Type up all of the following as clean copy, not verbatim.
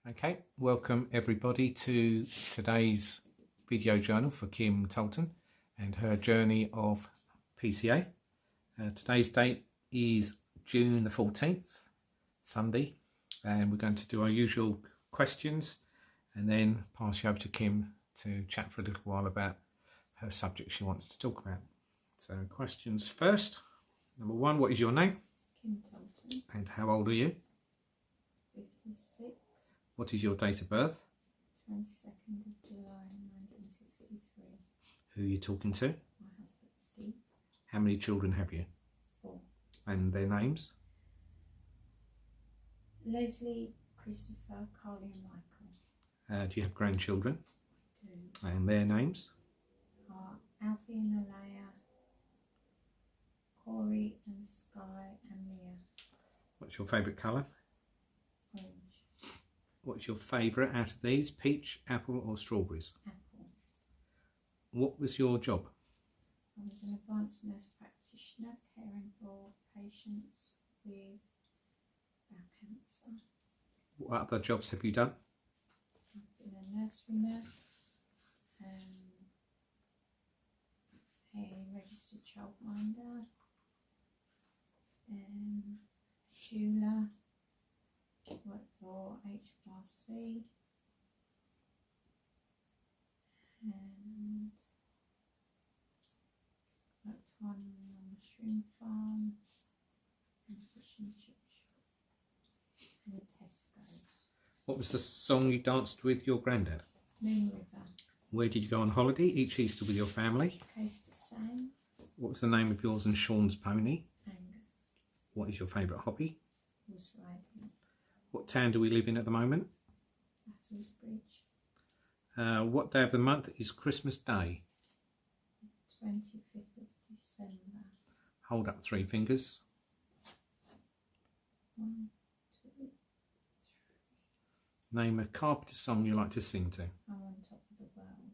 Okay, welcome everybody to today's video journal for Kim Tolton and her journey of PCA. Today's date is June the 14th, Sunday, and we're going to do our usual questions and then pass you over to Kim to chat for a little while about her subject she wants to talk about. So questions first. Number one, what is your name? Kim Tolton. And how old are you? 56. What is your date of birth? 22nd of July 1963. Who are you talking to? My husband Steve. How many children have you? 4. And their names? Leslie, Christopher, Carly and Michael. Do you have grandchildren? I do. And their names? Alfie and Alea, Corey and Sky and Leah. What's your favourite colour? Orange. What's your favourite out of these? Peach, apple or strawberries? Apple. What was your job? I was an advanced nurse practitioner caring for patients with bowel cancer. What other jobs have you done? I've been a nursery nurse, a registered childminder, doula, worked for HMRC, and worked on a mushroom farm, and a fish and chip shop, and a Tesco's. What was the song you danced with your granddad? Moon River. Where did you go on holiday each Easter with your family? Coast to Sang. What was the name of yours and Sean's pony? Angus. What is your favourite hobby? Horse riding. What town do we live in at the moment? Battles Bridge. What day of the month is Christmas Day? 25th of December. Hold up 3 fingers. 1, 2. Name a Carpenter song you like to sing to. I'm on top of the world.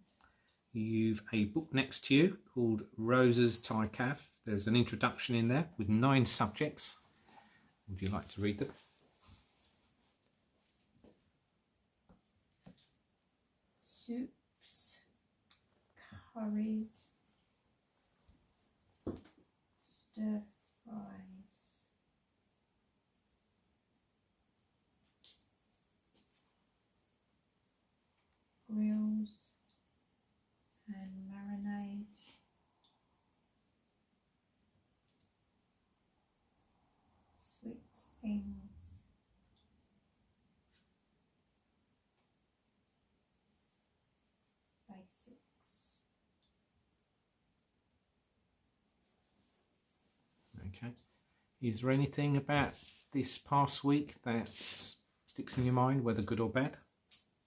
You've a book next to you called Rosa's Thai Cafe. There's an introduction in there with 9 subjects. Would you like to read them? Soups, curries, stir fries, grills and marinade, sweet things, basics. Okay. Is there anything about this past week that sticks in your mind, whether good or bad?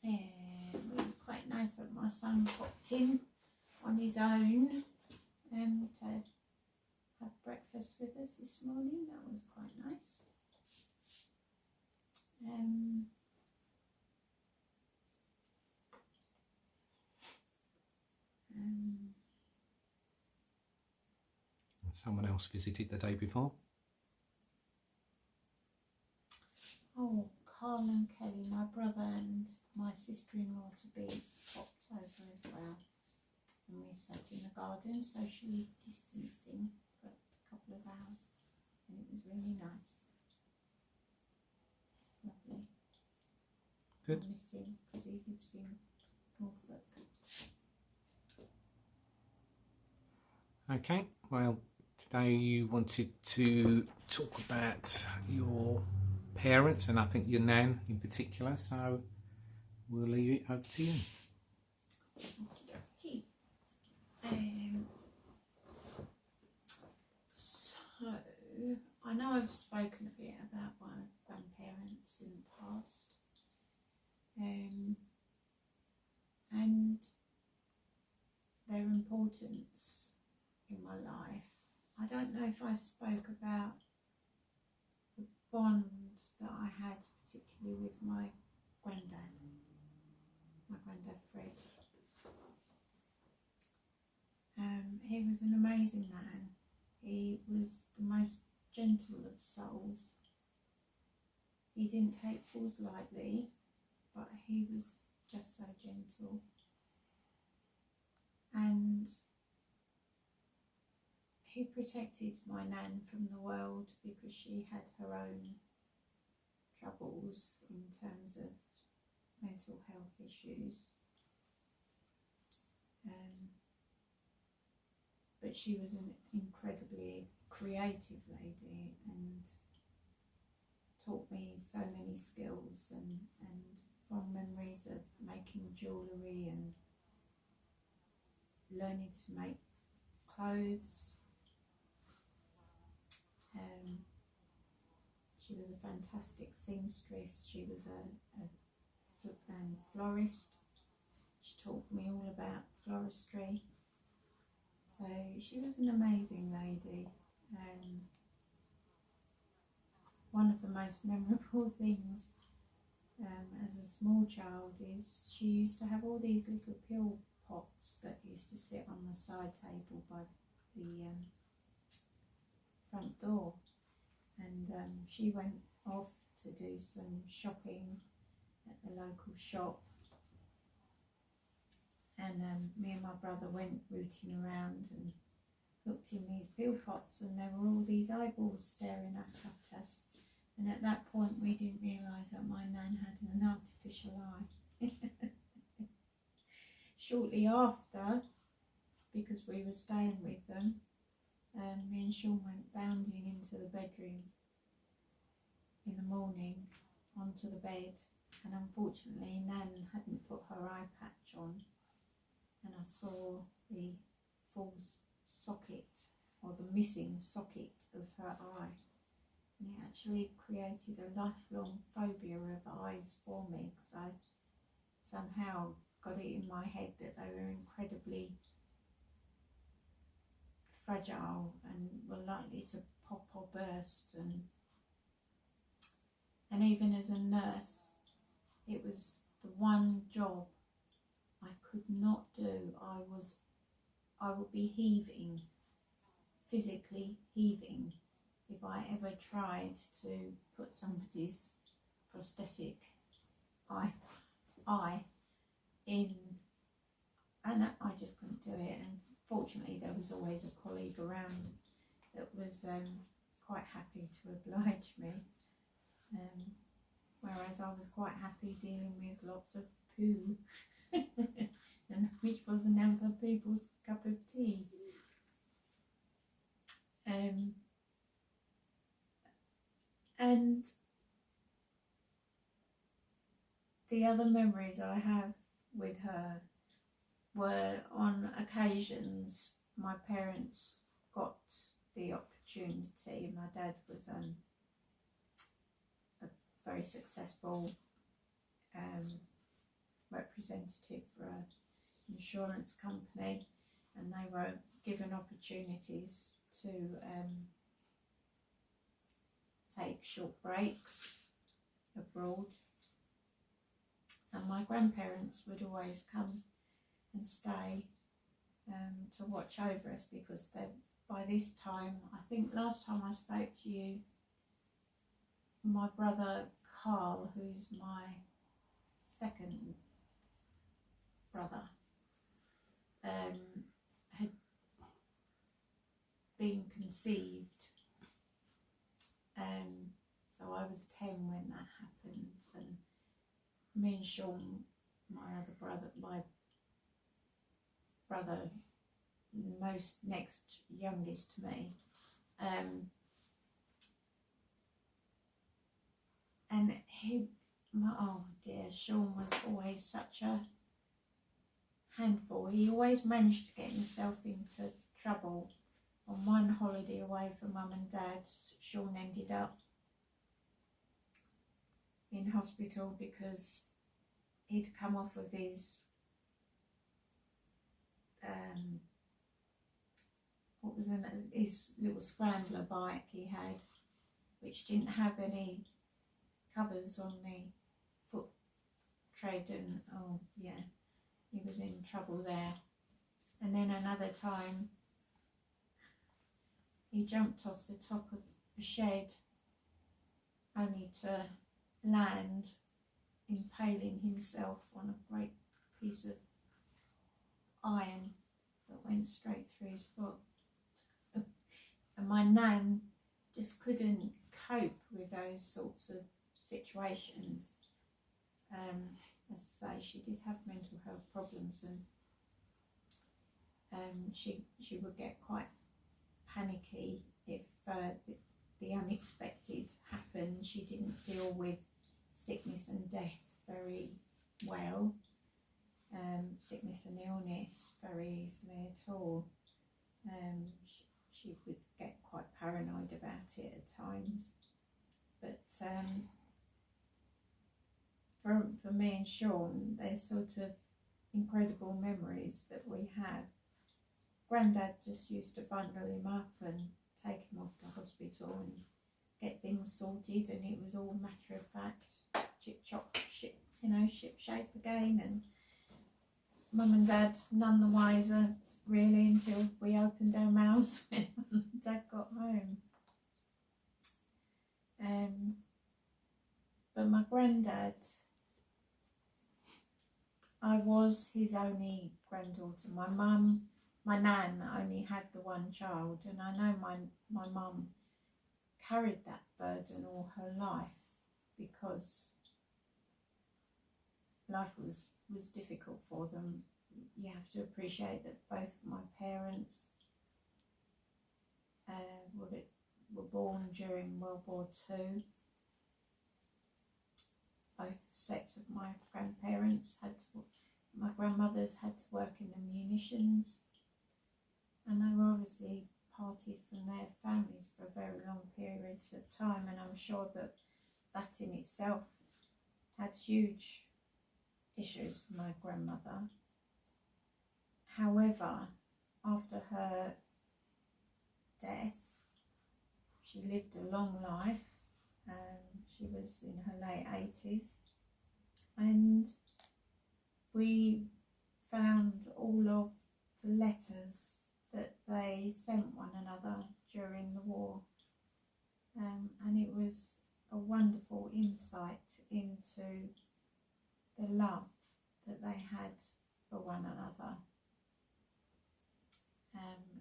It was quite nice that my son popped in on his own to have breakfast with us this morning. That was quite nice. Someone else visited the day before? Oh, Carl and Kelly, my brother and my sister-in-law to be, popped over as well. And we sat in the garden, socially distancing for a couple of hours. And it was really nice. Lovely. Good. I miss him because he lives in Norfolk. Okay, well, today you wanted to talk about your parents and I think your nan in particular, so we'll leave it over to you. Okay. So, I know I've spoken a bit about my grandparents in the past, and their importance in my life. I don't know if I spoke about the bond that I had particularly with my granddad Fred. He was an amazing man. He was the most gentle of souls. He didn't take fools lightly, but he was just so gentle. And he protected my nan from the world because she had her own troubles in terms of mental health issues. But she was an incredibly creative lady and taught me so many skills and fond memories of making jewellery and learning to make clothes. She was a fantastic seamstress. She was a florist. She taught me all about floristry. So she was an amazing lady. One of the most memorable things as a small child is she used to have all these little pill pots that used to sit on the side table by the front door, and she went off to do some shopping at the local shop, and me and my brother went rooting around and looked in these pill pots, and there were all these eyeballs staring at us, and at that point we didn't realise that my nan had an artificial eye. Shortly after, because we were staying with them, me and Sean went bounding into the bedroom in the morning onto the bed, and unfortunately Nan hadn't put her eye patch on, and I saw the full socket, or the missing socket, of her eye, and it actually created a lifelong phobia of eyes for me, because I somehow got it in my head that they were incredibly fragile and were likely to pop or burst, and even as a nurse, it was the one job I could not do. I would be heaving, physically heaving, if I ever tried to put somebody's prosthetic eye in, and I just couldn't do it. And fortunately there was always a colleague around that was quite happy to oblige me, whereas I was quite happy dealing with lots of poo and which wasn't other people's cup of tea. And the other memories I have with her were on occasions my parents got the opportunity. My dad was a very successful representative for an insurance company, and they were given opportunities to take short breaks abroad, and my grandparents would always come and stay to watch over us, because by this time, I think last time I spoke to you, my brother Carl, who's my second brother, had been conceived, so I was 10 when that happened, and me and Sean, my brother most next youngest to me, and oh dear, Sean was always such a handful. He always managed to get himself into trouble. On one holiday away from Mum and Dad, Sean ended up in hospital because he'd come off of his his little scrambler bike he had, which didn't have any covers on the foot tread, and oh yeah, he was in trouble there. And then another time he jumped off the top of a shed only to land impaling himself on a great piece of iron that went straight through his foot. And my nan just couldn't cope with those sorts of situations. As I say, she did have mental health problems, and she would get quite panicky if the unexpected happened. She didn't deal with sickness and death very well, sickness and illness very easily at all. She would get quite paranoid about it at times. But for me and Sean, there's sort of incredible memories that we have. Grandad just used to bundle him up and take him off to hospital and get things sorted, and it was all matter of fact, chip chop, ship shape again. And Mum and Dad none the wiser really until we opened our mouths when Mum and Dad got home. But my granddad, I was his only granddaughter. My nan only had the one child, and I know my mum carried that burden all her life because life was difficult for them. You have to appreciate that both of my parents were born during World War II. Both sets of my grandparents my grandmothers had to work in the munitions, and they were obviously parted from their families for very long periods of time, and I'm sure that in itself had huge issues for my grandmother. However, after her death, she lived a long life. She was in her late 80s, and we found all of the letters that they sent one another during the war, and it was a wonderful insight into the love that they had for one another,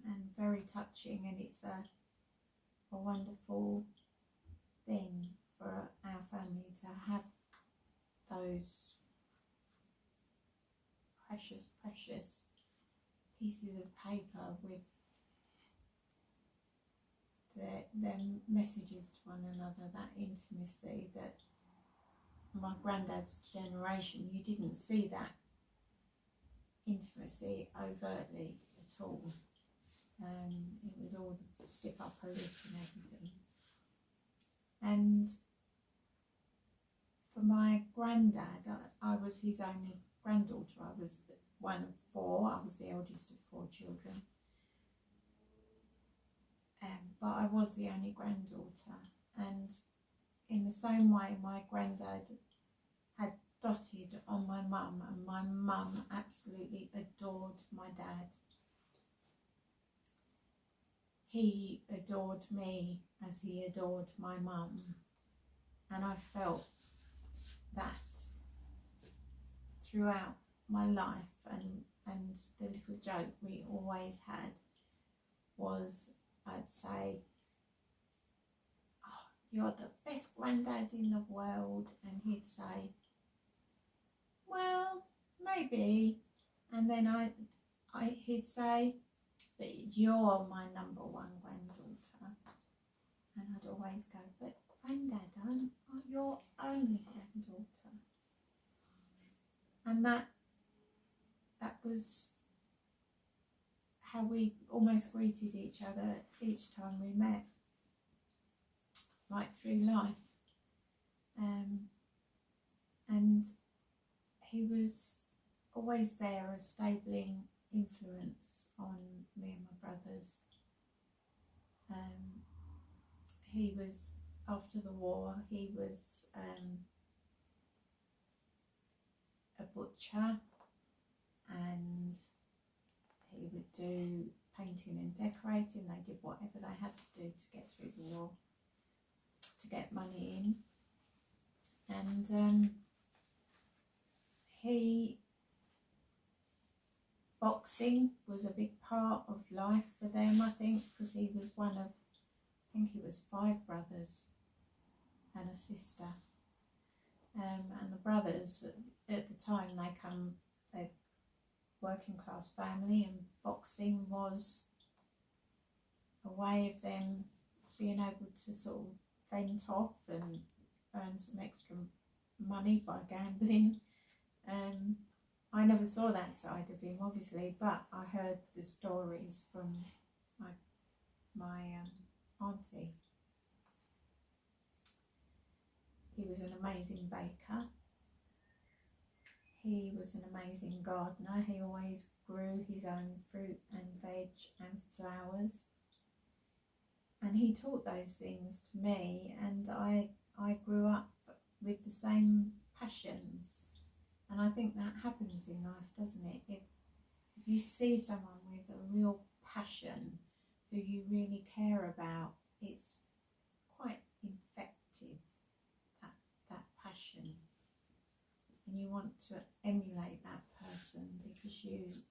and very touching, and it's a wonderful thing for our family to have those precious pieces of paper with their messages to one another, that intimacy that my granddad's generation, you didn't see that intimacy overtly at all. It was all the stiff upper lip and everything. And for my granddad, I was his only granddaughter. I was one of four. I was the eldest of four children. But I was the only granddaughter. And in the same way, my granddad had dotted on my mum, and my mum absolutely adored my dad. He adored me as he adored my mum, and I felt that throughout my life. And the little joke we always had was, I'd say, "Oh, you're the best granddad in the world," and he'd say, "Well, maybe," and then he'd say, "But you're my number one granddaughter," and I'd always go, "But Granddad, I'm your only granddaughter," and that was how we almost greeted each other each time we met, right through life. And he was always there, a stabling influence on me and my brothers. He was, after the war, he was a butcher, and he would do painting and decorating. They did whatever they had to do to get through the war, to get money in. And boxing was a big part of life for them, I think, because he was one of, I think he was 5 brothers and a sister. And the brothers at the time, they're working class family, and boxing was a way of them being able to sort of vent off and earn some extra money by gambling. I never saw that side of him, obviously, but I heard the stories from my auntie. He was an amazing baker. He was an amazing gardener. He always grew his own fruit and veg and flowers. And he taught those things to me, and I grew up with the same passions. And I think that happens in life, doesn't it? If you see someone with a real passion who you really care about, it's quite infective, that passion. And you want to emulate that person because you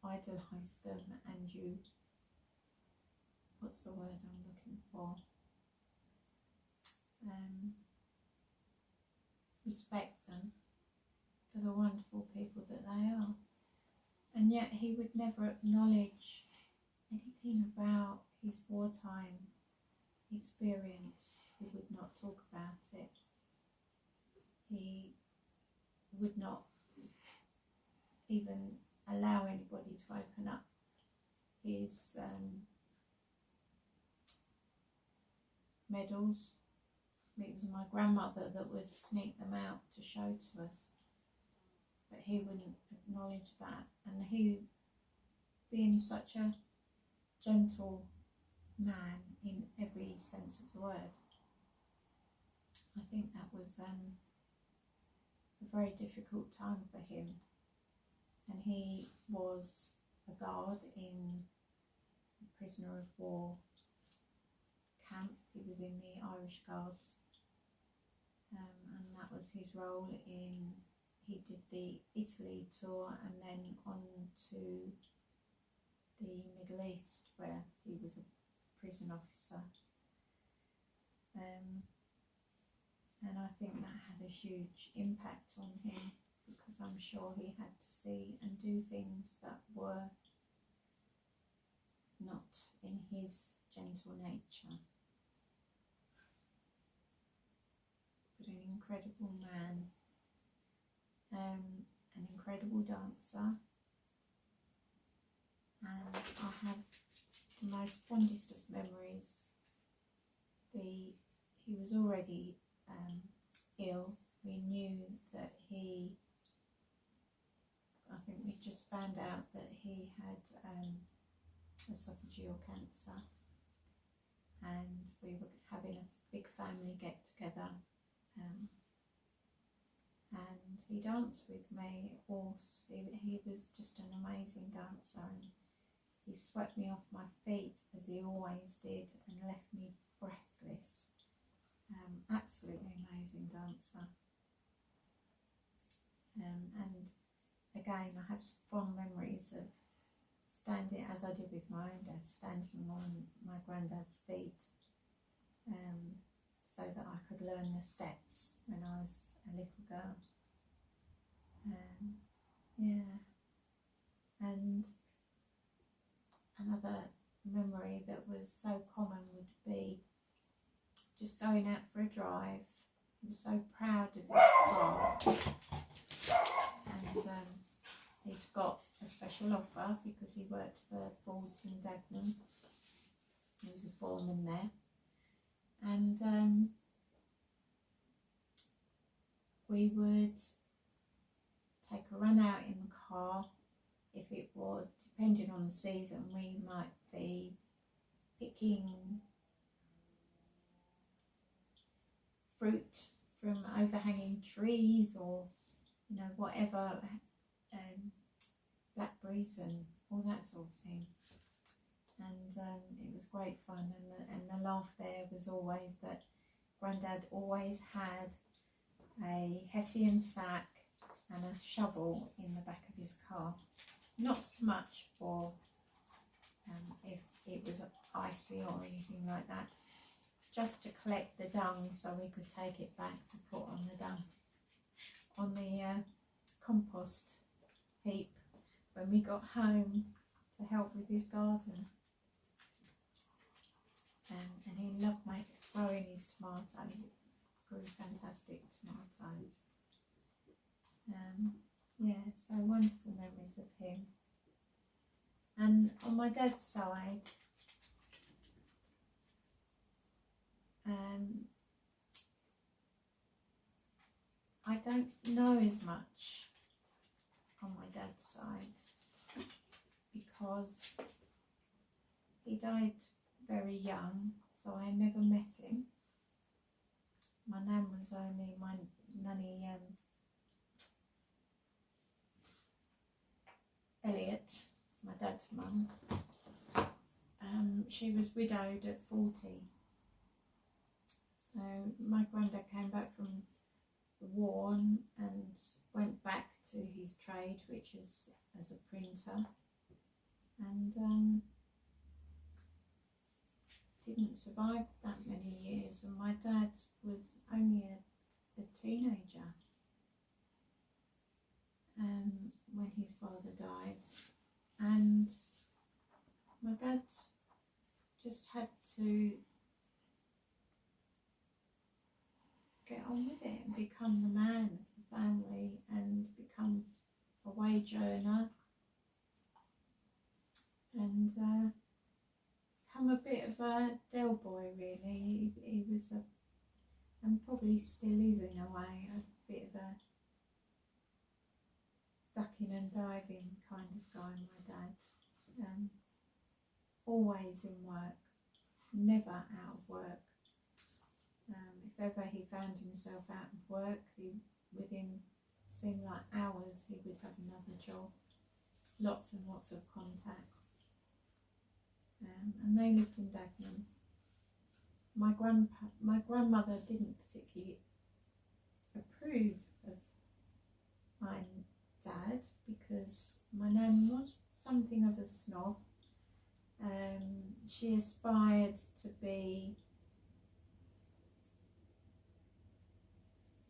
idolise them, and you, what's the word I'm looking for? Respect them for the wonderful people that they are. And yet he would never acknowledge anything about his wartime experience. He would not talk about it. He would not even allow anybody to open up his medals. It was my grandmother that would sneak them out to show to us, but he wouldn't acknowledge that. And he, being such a gentle man in every sense of the word, I think that was a very difficult time for him. And he was a guard in a prisoner of war camp. He was in the Irish Guards. And that was his role in, he did the Italy tour and then on to the Middle East, where he was a prison officer. And I think that had a huge impact on him, because I'm sure he had to see and do things that were not in his gentle nature. But an incredible man, an incredible dancer, and I have the most fondest of memories. He was already ill. We knew that I think we just found out that he had esophageal cancer, and we were having a big family get together. And he danced with me. He was just an amazing dancer, and he swept me off my feet as he always did and left me breathless. Absolutely amazing dancer. And again, I have fond memories of standing, as I did with my own dad, standing on my granddad's feet, so that I could learn the steps when I was a little girl. Yeah. And another memory that was so common would be just going out for a drive. He was so proud of his car, and he'd got a special offer because he worked for Ford's in Dagenham. He was a foreman there, and we would take a run out in the car. If it was, depending on the season, we might be picking fruit from overhanging trees, or whatever, blackberries and all that sort of thing. And it was great fun, and the laugh there was always that Grandad always had a Hessian sack and a shovel in the back of his car. Not so much for if it was icy or anything like that, just to collect the dung so we could take it back to put on the dung, on the compost heap when we got home to help with his garden. And he loved growing his tomatoes. It grew fantastic tomatoes. Yeah, so wonderful memories of him. And on my dad's side, I don't know as much on my dad's side because he died very young, so I never met him. My nan was only my nanny Elliot, my dad's mum. She was widowed at 40. So my granddad came back from the war and went back to his trade, which is as a printer, and didn't survive that many years. And my dad was only a teenager when his father died, and my dad just had to get on with it and become the man of the family and become a wage earner and become a bit of a Del boy, really. He was and probably still is in a way, a bit of a ducking and diving kind of guy, my dad. Always in work, never out of work. If ever he found himself out of work, within seemed like hours he would have another job. Lots and lots of contacts. And they lived in Dagenham. My grandmother didn't particularly approve of my dad because my nan was something of a snob. She aspired to be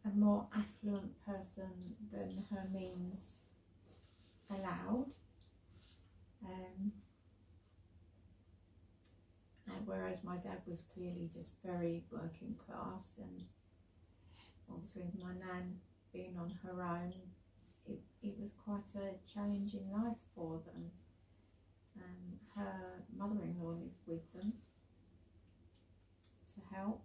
a more affluent person than her means allowed, whereas my dad was clearly just very working class, and obviously my nan being on her own, it was quite a challenging life for them. Her mother-in-law lived with them to help,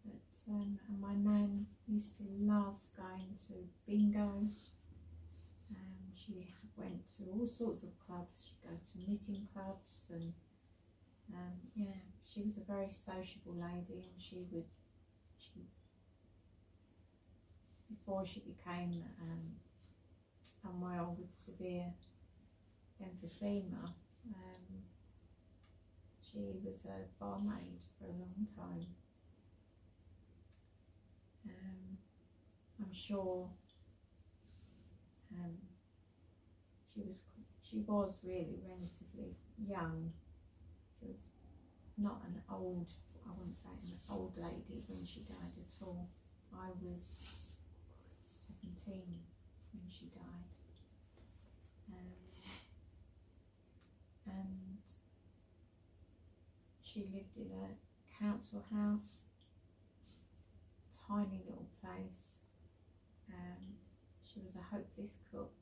but and my nan used to love going to bingo. She went to all sorts of clubs. She'd go to knitting clubs, and yeah, she was a very sociable lady, and she before she became unwell with severe emphysema, she was a barmaid for a long time. I'm sure she was really relatively young. She was not an old, I wouldn't say an old lady when she died at all. I was 17 when she died. And she lived in a council house, tiny little place. She was a hopeless cook,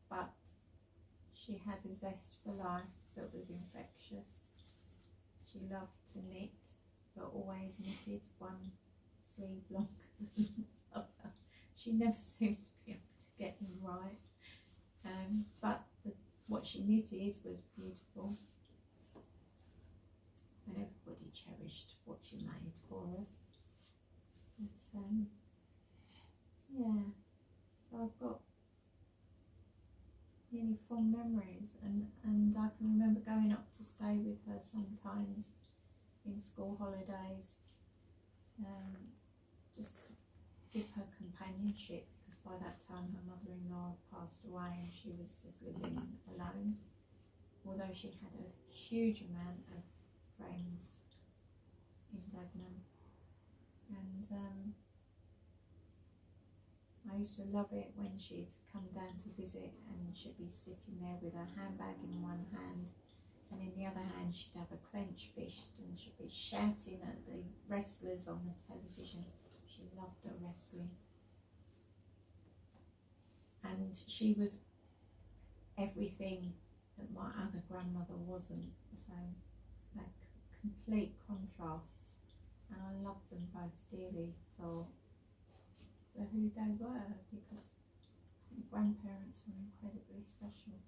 but she had a zest for life that was infectious. She loved to knit, but always knitted one sleeve longer than the other. She never seemed to be able to get them right, but what she knitted was beautiful, and everybody cherished what she made for us. But yeah, so I've got really fond memories, and I can remember going up to stay with her sometimes in school holidays, just to give her companionship, because by that time her mother-in-law had passed away and she was just living alone, although she had a huge amount of friends in Dagenham. And I used to love it when she'd come down to visit and she'd be sitting there with her handbag in one hand, and in the other hand she'd have a clenched fist, and she'd be shouting at the wrestlers on the television. She loved her wrestling. And she was everything that my other grandmother wasn't, so like complete contrasts. And I loved them both dearly for who they were, because grandparents are incredibly special.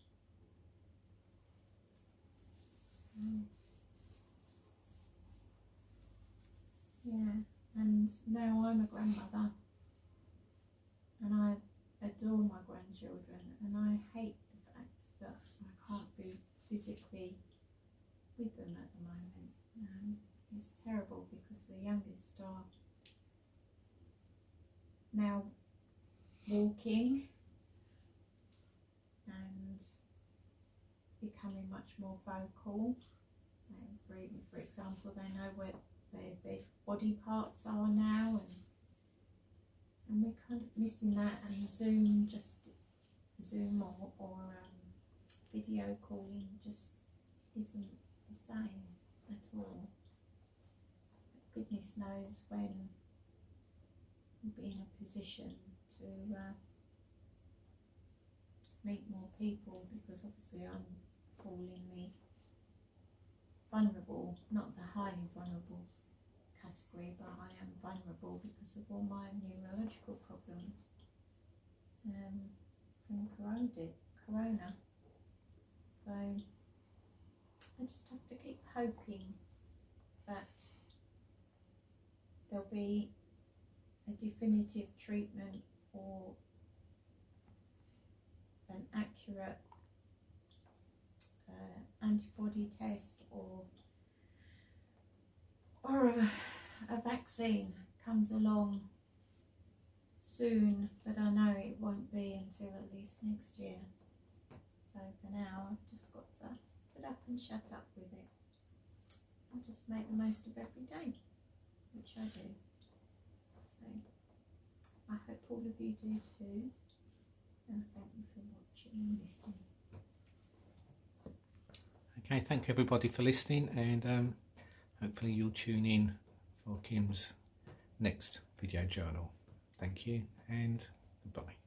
Yeah, and now I'm a grandmother and I adore my grandchildren, and I hate the fact that I can't be physically with them at the moment. It's terrible because the youngest are now walking and becoming much more vocal. For example, they know where their body parts are now, and we're kind of missing that. And Zoom or video calling just isn't the same at all. Goodness knows when we'll be in a position to meet more people, because obviously I'm falling vulnerable, not the highly vulnerable category, but I am vulnerable because of all my neurological problems from corona. So I just have to keep hoping that there'll be a definitive treatment or an accurate antibody test or a vaccine comes along soon, but I know it won't be until at least next year. So for now I've just got to put up and shut up with it. I'll just make the most of every day, which I do. So I hope all of you do too, and thank you for watching and listening. Okay, thank everybody for listening, and hopefully you'll tune in for Kim's next video journal. Thank you, and goodbye.